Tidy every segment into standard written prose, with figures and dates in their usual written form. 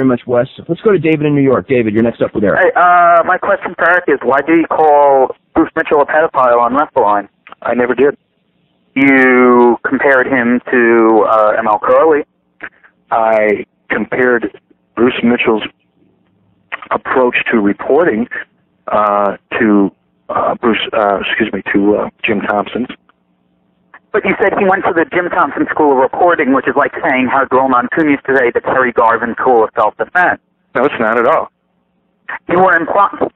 very much, Wes. Let's go to David in New York. David, you're next up with Eric. Hey, my question for Eric is, why do you call Bruce Mitchell a pedophile on WrestleLine? I never did. You compared him to ML Curley. I compared Bruce Mitchell's approach to reporting to Jim Thompson's. But you said he went to the Jim Thompson School of Reporting, which is like saying how Joel Montoon used to say the Terry Garvin School of Self-Defense. No, it's not at all. You were implying...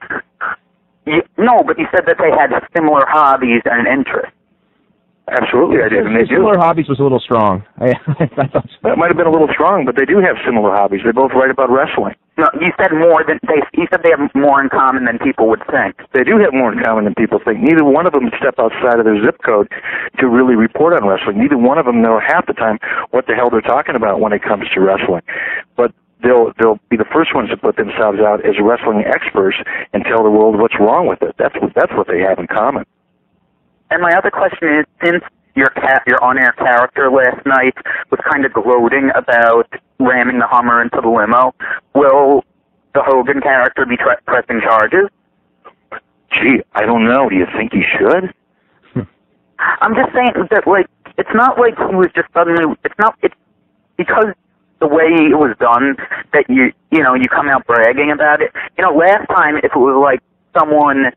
No, but you said that they had similar hobbies and interests. Absolutely, I did. And they similar hobbies was a little strong. I thought so. That might have been a little strong, but they do have similar hobbies. They both write about wrestling. No, you said you said they have more in common than people would think. They do have more in common than people think. Neither one of them step outside of their zip code to really report on wrestling. Neither one of them know half the time what the hell they're talking about when it comes to wrestling. But they'll be the first ones to put themselves out as wrestling experts and tell the world what's wrong with it. That's what they have in common. And my other question is, since your on-air character last night was kind of gloating about ramming the Hummer into the limo, will the Hogan character be pressing charges? Gee, I don't know. Do you think he should? I'm just saying that, like, it's not like he was just suddenly, it's because the way it was done that you come out bragging about it. You know, last time, if it was like someone,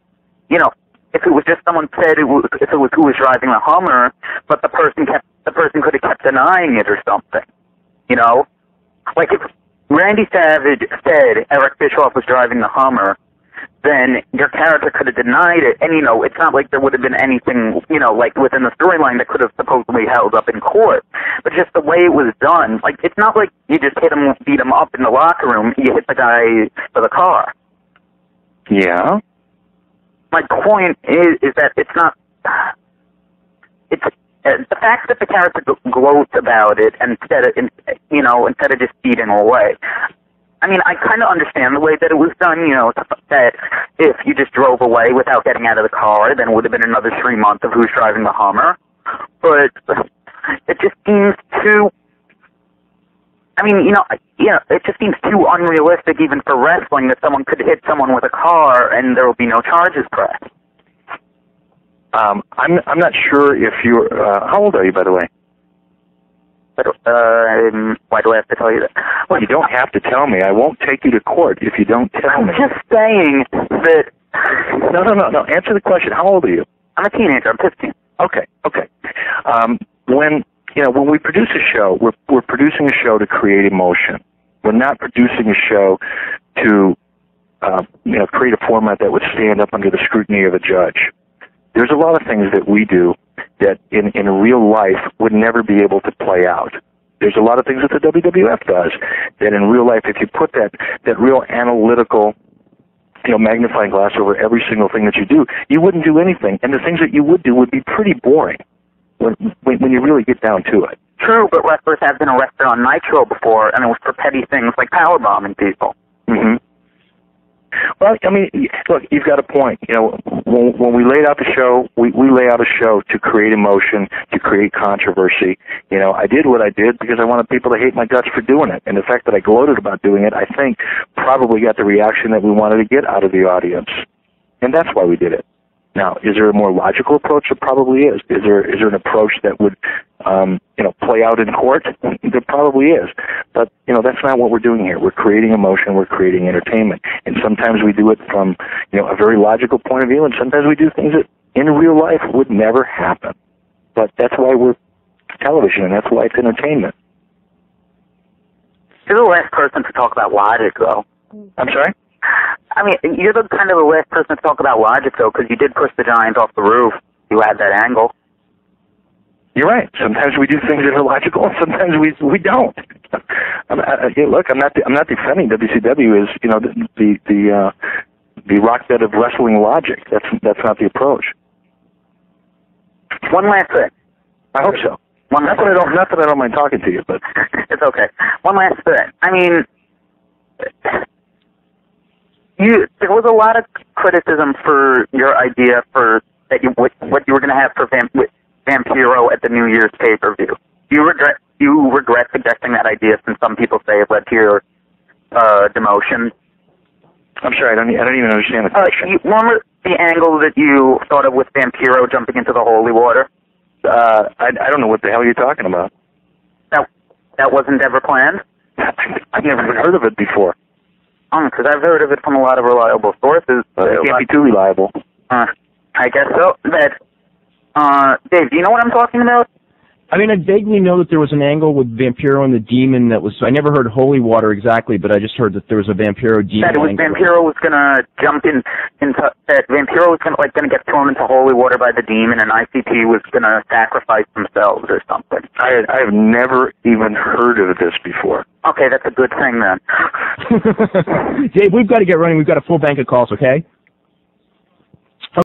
if it was just someone said if it was who was driving the Hummer, but the person could have kept denying it or something. Like if Randy Savage said Eric Bischoff was driving the Hummer, then your character could have denied it, and it's not like there would have been anything, like within the storyline that could have supposedly held up in court. But just the way it was done, like it's not like you just beat him up in the locker room. You hit the guy with a car. Yeah. My point is that it's not. It's the fact that the character gloats about it instead of just beating away. I mean, I kind of understand the way that it was done. That if you just drove away without getting out of the car, then it would have been another 3 months of who's driving the Hummer. But it just seems too. I mean, it just seems too unrealistic even for wrestling that someone could hit someone with a car and there will be no charges pressed. I'm not sure if you're... how old are you, by the way? Why do I have to tell you that? Well, you don't have to tell me. I won't take you to court if you don't tell me. I'm just saying that... No. Answer the question. How old are you? I'm a teenager. I'm 15. Okay. When we produce a show, we're producing a show to create emotion. We're not producing a show to create a format that would stand up under the scrutiny of a judge. There's a lot of things that we do that in real life would never be able to play out. There's a lot of things that the WWF does that in real life, if you put that real analytical magnifying glass over every single thing that you do, you wouldn't do anything. And the things that you would do would be pretty boring when you really get down to it. True, but wrestlers have been arrested on Nitro before, and it was for petty things like powerbombing people. Mm-hmm. Well, I mean, look, you've got a point. When we laid out the show, we lay out a show to create emotion, to create controversy. I did what I did because I wanted people to hate my guts for doing it. And the fact that I gloated about doing it, I think, probably got the reaction that we wanted to get out of the audience. And that's why we did it. Now, is there a more logical approach? There probably is. Is there an approach that would, play out in court? There probably is. But, that's not what we're doing here. We're creating emotion. We're creating entertainment. And sometimes we do it from, a very logical point of view, and sometimes we do things that in real life would never happen. But that's why we're television, and that's why it's entertainment. You're the last person to talk about logic, though. I'm sorry? I mean, you're the kind of the last person to talk about logic, though, because you did push the Giants off the roof. You had that angle. You're right. Sometimes we do things that are logical, and sometimes we don't. Look, I'm not defending WCW as the rock bed of wrestling logic. That's not the approach. One last thing. I hope so. Not that I don't mind talking to you, but it's okay. One last thing. I mean, there was a lot of criticism for your idea for what you were going to have for Vampiro at the New Year's pay-per-view. Do you regret suggesting that idea, since some people say it led to your demotion. I'm sorry, I don't even understand the question. You remember the angle that you thought of with Vampiro jumping into the holy water? I don't know what the hell you're talking about. That wasn't ever planned? I've never even heard of it before. Because I've heard of it from a lot of reliable sources. It can't be too reliable. I guess so. Dave, do you know what I'm talking about? I mean, I vaguely know that there was an angle with Vampiro and the demon that was. I never heard holy water exactly, but I just heard that there was a Vampiro demon. That it was Vampiro was gonna jump into that Vampiro was gonna get thrown into holy water by the demon, and ICP was gonna sacrifice themselves or something. I have never even heard of this before. Okay, that's a good thing then. Dave, we've got to get running. We've got a full bank of calls. Okay.